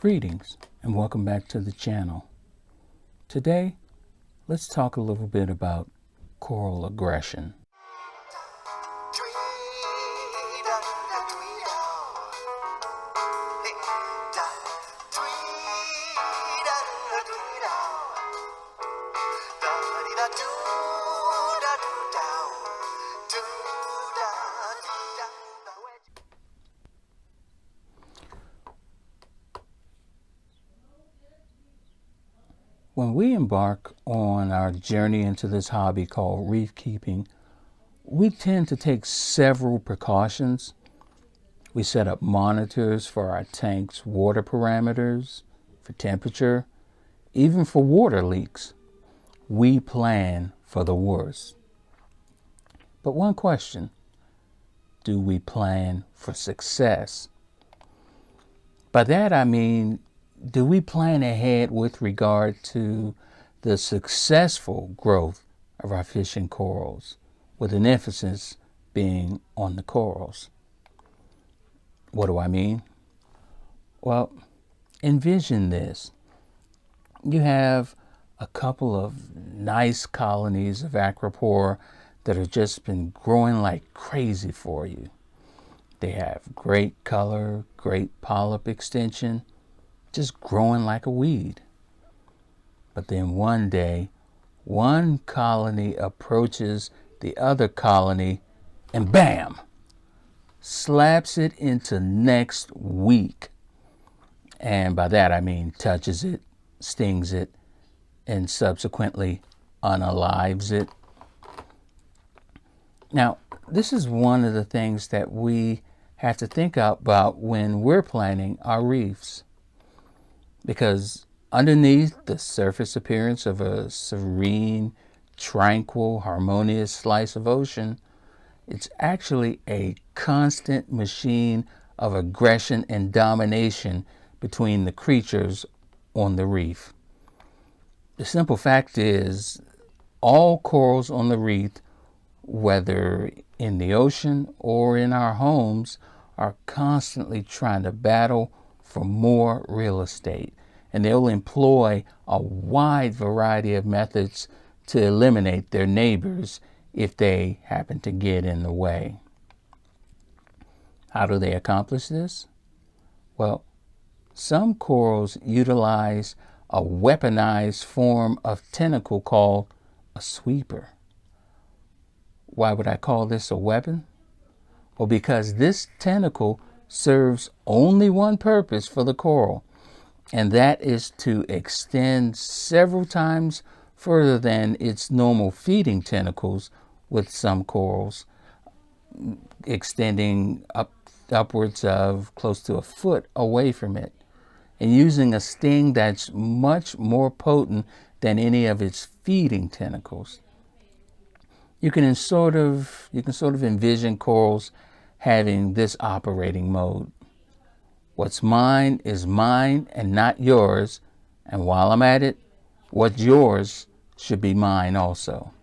Greetings and welcome back to the channel. Today, let's talk a little bit about coral aggression. When we embark on our journey into this hobby called reef keeping, we tend to take several precautions. We set up monitors for our tank's water parameters, for temperature, even for water leaks. We plan for the worst. But one question, do we plan for success? By that I mean, do we plan ahead with regard to the successful growth of our fish and corals, with an emphasis being on the corals? What do I mean? Well, envision this. You have a couple of nice colonies of acropora that have just been growing like crazy for you. They have great color, great polyp extension, just growing like a weed. But then one day, one colony approaches the other colony and bam, slaps it into next week. And by that I mean touches it, stings it, and subsequently unalives it. Now, this is one of the things that we have to think about when we're planning our reefs. Because underneath the surface appearance of a serene, tranquil, harmonious slice of ocean, it's actually a constant machine of aggression and domination between the creatures on the reef. The simple fact is, all corals on the reef, whether in the ocean or in our homes, are constantly trying to battle for more real estate, and they'll employ a wide variety of methods to eliminate their neighbors if they happen to get in the way. How do they accomplish this? Well, some corals utilize a weaponized form of tentacle called a sweeper. Why would I call this a weapon? Well, because this tentacle serves only one purpose for the coral, and that is to extend several times further than its normal feeding tentacles, with some corals extending upwards of close to a foot away from it, and using a sting that's much more potent than any of its feeding tentacles. You can sort of envision corals having this operating mode. What's mine is mine and not yours, and while I'm at it, what's yours should be mine also.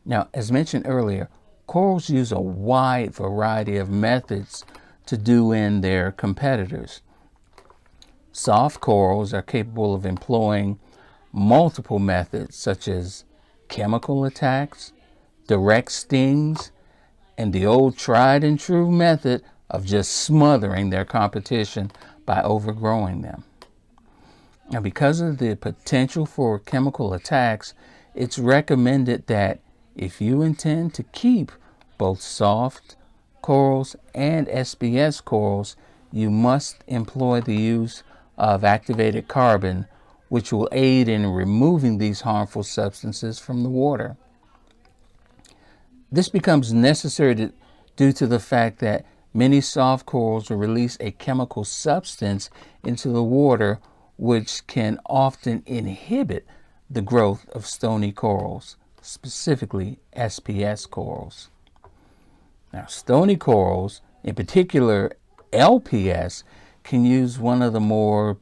Now, as mentioned earlier, corals use a wide variety of methods to do in their competitors. Soft corals are capable of employing multiple methods such as chemical attacks, direct stings, and the old tried and true method of just smothering their competition by overgrowing them. Now, because of the potential for chemical attacks, it's recommended that if you intend to keep both soft corals and SPS corals, you must employ the use of activated carbon, which will aid in removing these harmful substances from the water. This becomes necessary due to the fact that many soft corals will release a chemical substance into the water which can often inhibit the growth of stony corals, specifically SPS corals. Now, stony corals, in particular LPS, can use one of the more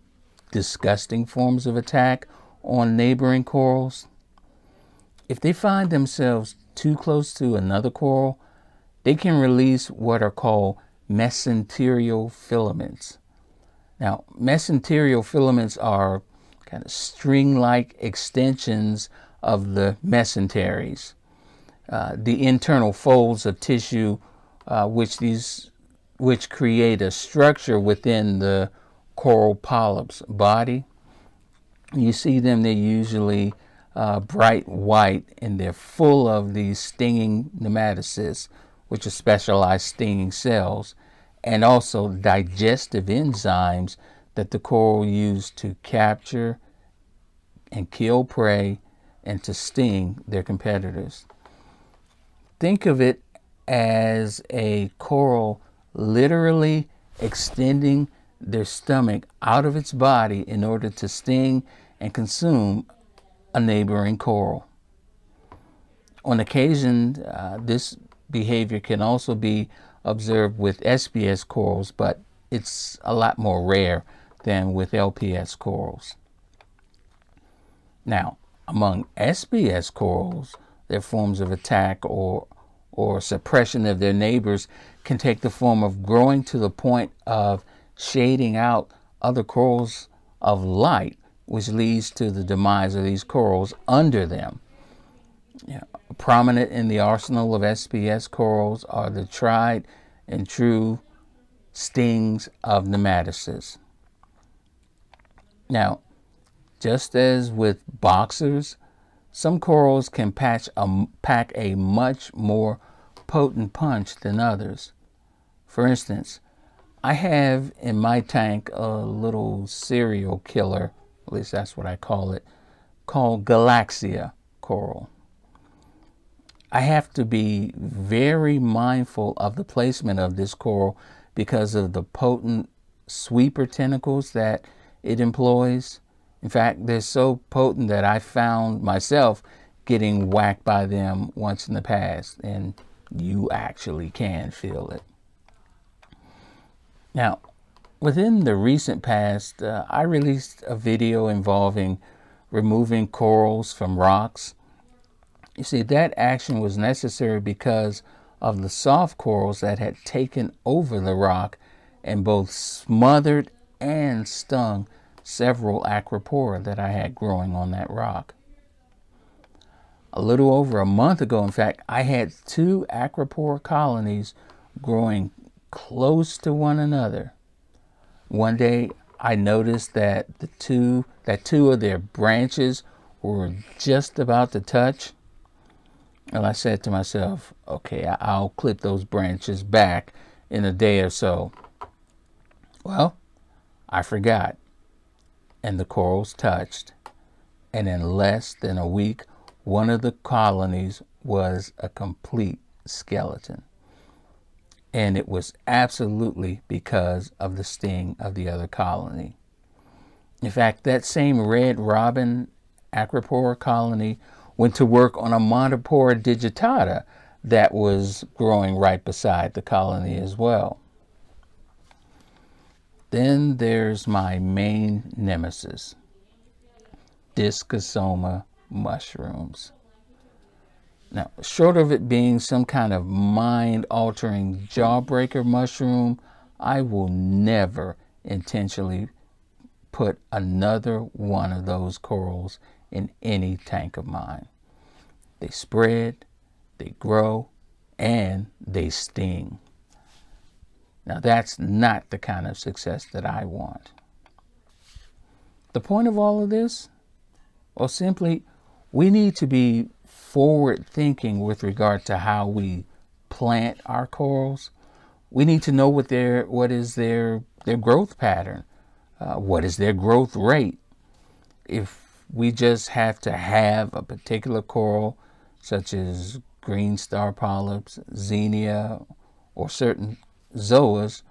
disgusting forms of attack on neighboring corals. If they find themselves too close to another coral, they can release what are called mesenterial filaments. Now, mesenterial filaments are kind of string-like extensions of the mesenteries, the internal folds of tissue which create a structure within the coral polyp's body. You see them, they're usually bright white, and they're full of these stinging nematocysts, which are specialized stinging cells, and also digestive enzymes that the coral use to capture and kill prey and to sting their competitors. Think of it as a coral literally extending their stomach out of its body in order to sting and consume a neighboring coral. On occasion, this behavior can also be observed with SPS corals, but it's a lot more rare than with LPS corals. Now, among SPS corals, their forms of attack or suppression of their neighbors can take the form of growing to the point of shading out other corals of light, which leads to the demise of these corals under them. Prominent in the arsenal of SPS corals are the tried and true stings of nematocysts. Now, just as with boxers, some corals can pack a much more potent punch than others. For instance, I have in my tank a little serial killer, at least that's what I call it, called Galaxia coral. I have to be very mindful of the placement of this coral because of the potent sweeper tentacles that it employs. In fact, they're so potent that I found myself getting whacked by them once in the past, and you actually can feel it. Now, within the recent past, I released a video involving removing corals from rocks. You see, that action was necessary because of the soft corals that had taken over the rock and both smothered and stung several acropora that I had growing on that rock. A little over a month ago, in fact, I had 2 acropora colonies growing close to one another. One day I noticed that two of their branches were just about to touch. And I said to myself, okay, I'll clip those branches back in a day or so. Well, I forgot, and the corals touched, and in less than a week, one of the colonies was a complete skeleton. And it was absolutely because of the sting of the other colony. In fact, that same red robin acropora colony went to work on a Montipora digitata that was growing right beside the colony as well. Then there's my main nemesis, Discosoma mushrooms. Now, short of it being some kind of mind-altering jawbreaker mushroom, I will never intentionally put another one of those corals in any tank of mine. They spread, they grow, and they sting. Now, that's not the kind of success that I want. The point of all of this? Well, simply, we need to be forward thinking with regard to how we plant our corals. We need to know what is their growth pattern, what is their growth rate. If we just have to have a particular coral, such as green star polyps, xenia, or certain zoas,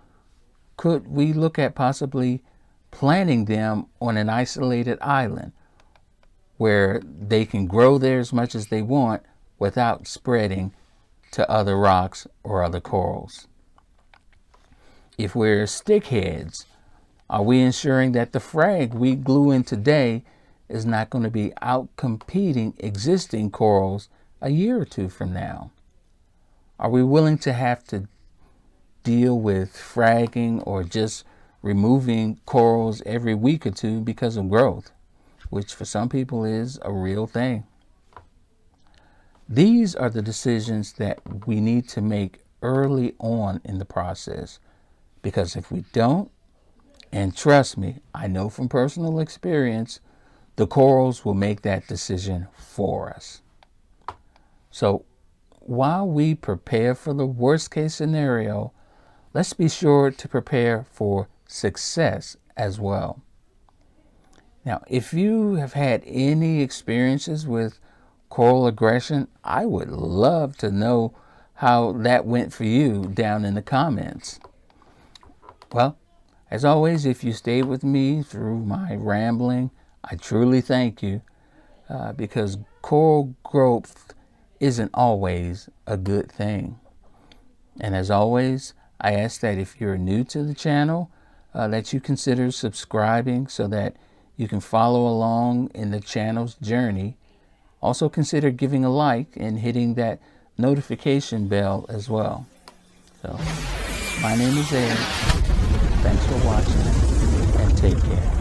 could we look at possibly planting them on an isolated island where they can grow there as much as they want without spreading to other rocks or other corals? If we're stickheads, are we ensuring that the frag we glue in today is not going to be out-competing existing corals a year or two from now? Are we willing to have to deal with fragging or just removing corals every week or two because of growth, which for some people is a real thing. These are the decisions that we need to make early on in the process, because if we don't, and trust me, I know from personal experience, the corals will make that decision for us. So while we prepare for the worst case scenario, let's be sure to prepare for success as well. Now, if you have had any experiences with coral aggression, I would love to know how that went for you down in the comments. Well, as always, if you stayed with me through my rambling, I truly thank you, because coral growth isn't always a good thing. And as always, I ask that if you're new to the channel, that you consider subscribing so that you can follow along in the channel's journey. Also consider giving a like and hitting that notification bell as well. So, my name is Ed. Thanks for watching and take care.